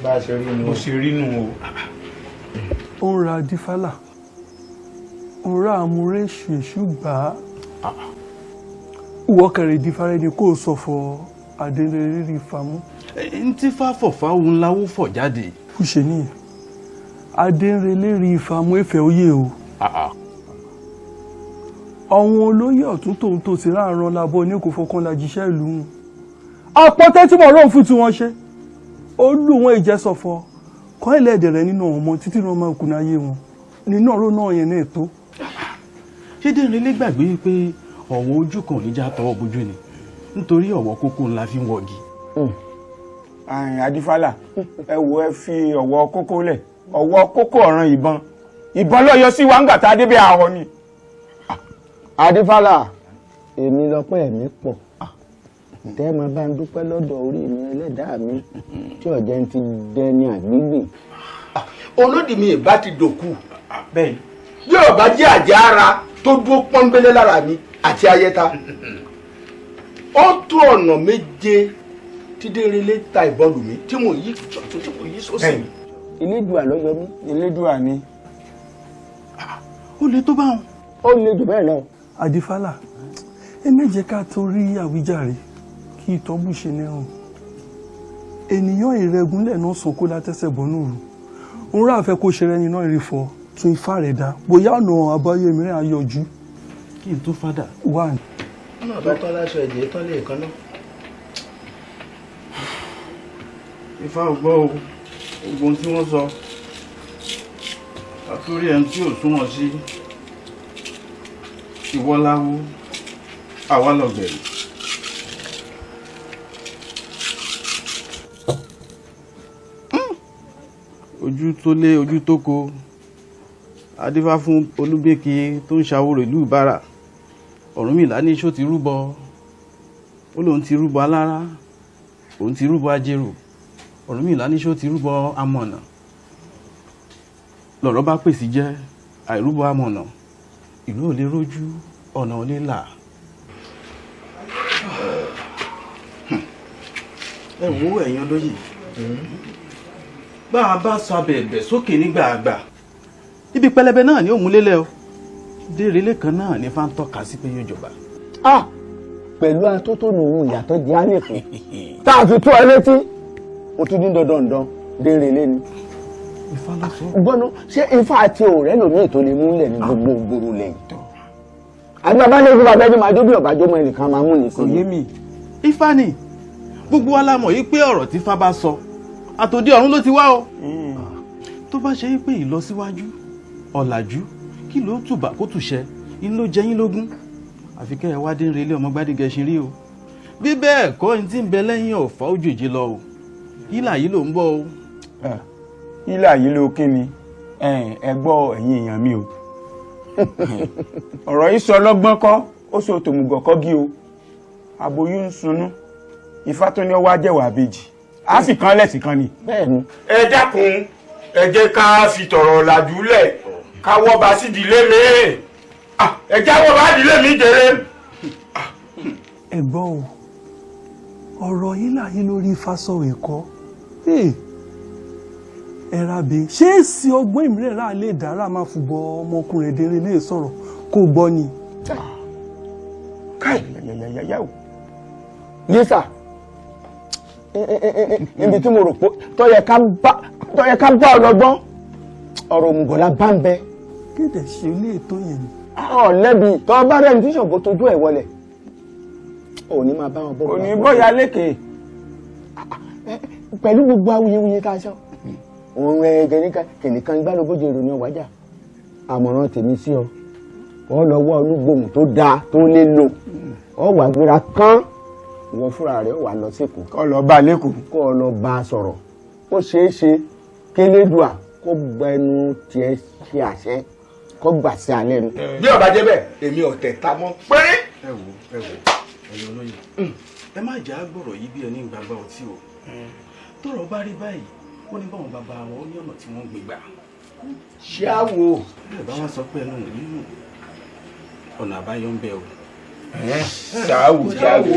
bá a ṣe rí inú. bó ṣe rí inú o. ó ń ra dífálà ó ń ra àmúrẹ́ ṣèṣù gbà á ìwọ kẹrẹ dífárẹ́ ni kò sọ fọ adélẹ́rìí fámú. n tí fáfọ̀fá òun láwó fọ̀ jáde. ó ṣe nìyẹn adélẹ́rìí fámú ẹ̀fẹ̀ oyè o. àwọn olóyè ọ̀tún tòun tó ti ráàrán labọ́ ní kò fọkàn la jíṣẹ́ ìlú wọn. àpọ̀tẹ́ tí mo rọ̀ fún tí wọ́n ṣe ó lù wọ́n ìjẹ́sọ̀fọ̀ kọ́ ẹlẹ́dẹ̀ rẹ̀ nínú ọmọ títí náà máa kùnà ayé wọn nínú ọ̀rọ̀ náà yẹn náà tó. ṣé dèrèlé gbàgbé pé ọ̀wọ́ ojú kan ò ní já tọwọ́ bójú ni nítorí ọ̀wọ́ kókó ńlá fi ń wọ̀gì. Adífálà ẹ wo ẹ fi ọ̀wọ́ kókó lẹ̀ ọ̀wọ́ kókó ọ̀ràn ìbọn ló yọ sí wàǹgà tá a débẹ̀ àhọ ni. Adífálà èmi lọ́pẹ́ ẹ̀mí pọ̀ tẹ́ ẹ máa bá ń dúpẹ́ lọ́dọ̀ orí mi ẹlẹ́dàá mi tí ọ̀jẹ̀ ti dẹni àgbègbè. olódì mi ìbá ti dòkú bẹ́ẹ̀ bí ọba jẹ́ àjẹ́ ara tó dúró pọ́nbélé lára mi àti ayẹta ó tó ọ̀nà méje tí dèrèlé ta ìbọn lù mí tí mo yí sọ́tún tí mo yí sósì. Elédùà ló yọ mí. Elédùà ni. ó lè tó báwọn. ó lè jù bẹ́ẹ̀ lọ. Adífálà ẹ méje ká torí àwíjàre kí ìtọ́bù ṣe nẹ́rùn ènìyàn ìrẹ́gúnlẹ̀ náà sàn kó látẹ́sẹ̀ bọ́nú rù ń rà fẹ́ kó ṣe rẹ́ni náà rí fọ tún ifá rẹ̀ dá bóyá ọ̀nà àbáyé mìíràn ayọ̀jú. kí n tó fádà. wà ní. náà bá tán láṣọ ẹ̀jẹ̀ tán lè kan náà. ifá ò gbọ́ o ogun tí wọ́n sọ àtúrí ẹni tí ò súnmọ́ sí ìwọ́láwó àwa lọ́gbẹ̀rẹ̀. ojú tó lé ojú tó ko adífá fún olúbẹ́kì tó ń ṣàwòrò ìlú ìbára Ọ̀rúnmìlà ní iṣó ti rúbọ ó lóun ti rúbọ alára òun ti rúbọ ajérò Ọ̀rúnmìlà ní iṣó ti rúbọ amọ̀nà lọ̀rọ̀ bá pèsè jẹ́ àìrúbọ amọ̀nà ìlú ò lè rójú ọ̀nà ò lè là. ẹ wo ẹ̀yin olóyè bá a bá sọ abẹ̀ẹ̀bẹ̀ sókè nígbà àgbà ibi pẹlẹbẹ náà ni ó múlélẹ̀ o dèrèlé kan náà ní fá ń tọ́ka sí pé yóò jọba. pẹ̀lú atótónu òun ìyàtọ̀ di ánìkù tá a fi tó ẹ létí o tún ní dandan dèrèlé ni. Ifá ló sọ. gbọ́nà ṣé Ifá àti ọ̀rẹ́ lòmíì tó lè múlẹ̀ ní gbogbo gbòòrò lẹ́yìn. àbí bàbá lè fi bàbá ẹni máa jó bí ọ̀bá jó mọ ẹnìkan máa mú nìkan. kò yé mi. Ifá ni gbogbo wa la mọ̀ yìí pé ọ̀rọ̀ tí Ifá bá sọ àtòdì ọ̀run ló ti wá o. tó bá ṣe pé ìlọsíwájú ọ̀làjú kí ló tùbà kó tùṣẹ́ in ló jẹ́ yín lógún àfi kẹ́ ẹ wá dé ń relé ọmọ Gbádégẹṣin rí o bí bẹ́ẹ̀ kọ́ ẹni tí ń bẹ lẹ́yìn ọ̀fà òjòjì lọ o yílà yìí ló ń bọ̀ o. yílà yìí ló kí ni ẹ gbọ́ ẹ̀yin èèyàn mi o ọ̀rọ̀ yìí sọ lọ́gbọ́n kọ́ ó sọ tòmùgọ̀ kọ́ gí o aboyún ń sunú Ifá tó ní ọwọ́ ajẹ́wà àbèjì á sì kan lẹ́sìn kan ni. bẹ́ẹ̀ni. ẹ dákun ẹ jẹ́ ká fi tọ̀rọ̀ làjúlẹ̀ ká wọ́ bá sí ìdílé mi ẹ jáwọ́ bá ìdílé mi jèrè. ẹ̀gbọ́n o ọ̀rọ̀ yílà yìí lórí Ifá sọ̀rọ̀ ẹ̀kọ́ ẹ̀rabè ṣé èsì ọgbọ́n ìmìlẹ̀ rà lè dára máa fùbọ̀ ọmọkùnrin dèrè lè sọ̀rọ̀ kó gbọ́ ni. káì o. Lisa ibi tí mo rò pé tó yẹ ká bá ọlọ́gbọ́n ọ̀rọ̀ òmùgọ̀lá bá ń bẹ. kéde ṣe ilé ètò yẹn ni. lẹ́bi tó bá rẹ̀ ní tíṣọ̀bù tójú ẹ̀ wọlé òní máa bá wọn bọ́. òní bóyá lékè. pẹ̀lú gbogbo awuyewuye tá a sọ òun kìnìkan gbálógójì èrò ní ọwájà àmọ̀ràn tèmi sí ọ ọ lọ́wọ́ olúgbòhùn tó dáa tó lè lò ọ wà gbéra kán ìwọ fúnra rẹ̀ wà lọ sẹ́kọ̀ọ́. kọ́ lọ bá lẹ́kọ̀ọ́. kọ́ lọ bá a sọ̀rọ̀ ó ṣeé ṣe kélédùà kó gbẹnu tiẹ̀ ṣe àṣẹ kó gbà sí alẹ́ nu. bí ọba jẹ́ bẹ́ẹ̀ èmi ò tẹ̀ ta mọ́ péré. ẹ wo ẹ̀yin olóyè ẹ má jà á gbọ́rọ̀ yìí bí ẹni gbàgbà ọtí o tọ́rọ̀ bá rí báyìí ó ní báwọn bàbá wọn ó ní ọ̀nà tí wọ́n gbé gbà. ṣé á wo. bẹ́ẹ̀ bá wá sọ pé ẹnu nínú ọ̀nà àbáyọ ń bẹ o. ṣáàwù ṣáàwù.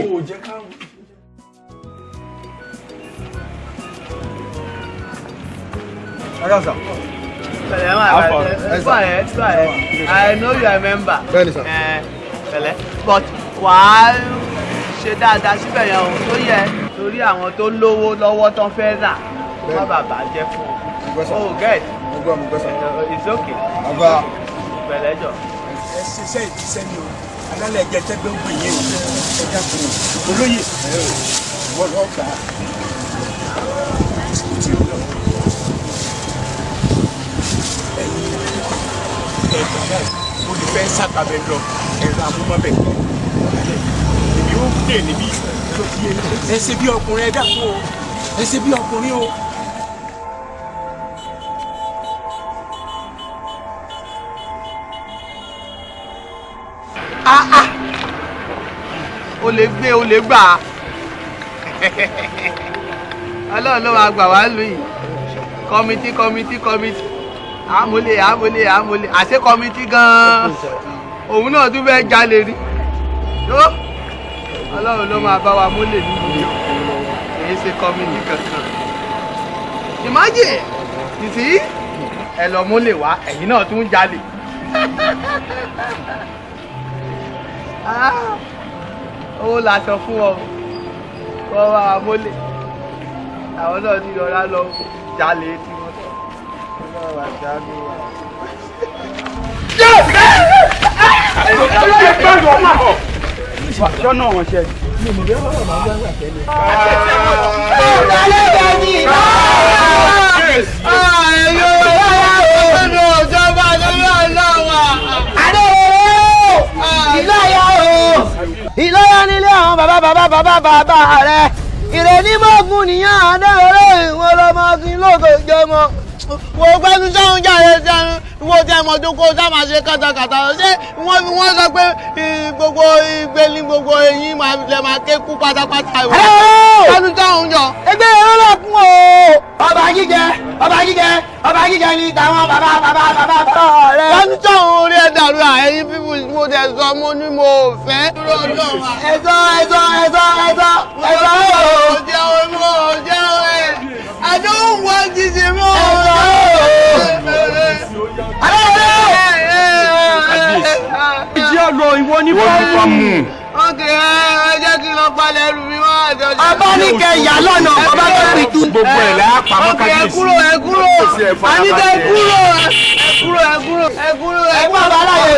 I know you are a member. But wàá ṣe dáadáa síbẹ̀ yẹn o tó yẹ torí àwọn tó lówó lọ́wọ́ tán fẹ́ rà má bàbá jẹ́ fún ọ. Oh get. It's okay. Pẹ̀lẹ́ jọ. Ẹ ṣiṣẹ́ ìdíṣẹ́ ni o alálẹ̀ ẹ̀jẹ̀ tẹ́gbẹ́ ń gbìyànjú ẹ̀jẹ̀ kùnú olóyè wọ́n lọ́ọ́ gbà á. Mo lè fẹ́ sàkàbẹ̀ lọ ẹ̀rọ amúmọ́bẹ̀ èmi ó dé níbí ẹ ṣe bí ọkùnrin ẹ dàpọ̀ o ẹ ṣe bí ọkùnrin o. O lè gbé o lè gbà á Ọlọ́run ló máa gbà wá lù yìí kọ́mítì àmúlé àṣẹ kọ́mítì gan-an òun náà tún fẹ́ jalè rí Ọlọ́run ló máa bá wa múlẹ̀ nínú yìí kìí ṣe kọ́mítì kankan imagine títí ẹ lọ múlẹ̀ wá ẹ̀yin náà tún jalè ó láṣọ fún ọ kọ́ wá wa múlẹ̀ àwọn náà ti yọra lọ jalè tí wọ́n tọ̀ ọlọ́run wà jáde wà. Jọ́nà wọn ṣe. Ìlọ́yà nílé àwọn bàbá rẹ̀ ìrẹ̀ ní mọ́gùn nìyàn àdẹ́rẹ́ ìwọ̀n ọlọ́mọkùnrin lóògùn ìjọmọ wo gbẹ́nu sọ́hún jáde sẹ́nu wo tí ẹmọ tó kó sá máa ṣe kàtàkàtà ṣé wọ́n fi wọ́n sọ pé gbogbo ìgbé ní gbogbo eyín lè máa ké kú pátápátá ìwọ gbẹ́nu sọ́hún jọ. ẹgbẹ́ ìrún lọ kún o. ọba jíjẹ ni tàwọn bàbá rẹ. gbẹ́nu sọ́hún orí ẹ̀ dàrú ẹ̀yin fífù mo tẹ̀ sọ mo ní mo fẹ́. I don't want this anymore. Ìjì ọ̀lọ́ ìwọ ní fọ́ọ̀mù. Okay, ẹ jẹ́ kí n lọ palẹ̀ ẹrù mi wá àjọṣe. Ọba ní kẹ ìyá lọ́nà ọba tó fi tú. Gbogbo ẹ̀ láyà pamọ́ kábíyèsí. Ẹ kúrò. Àníkẹ́ ẹ kúrò. Ẹ kú àbáláyé.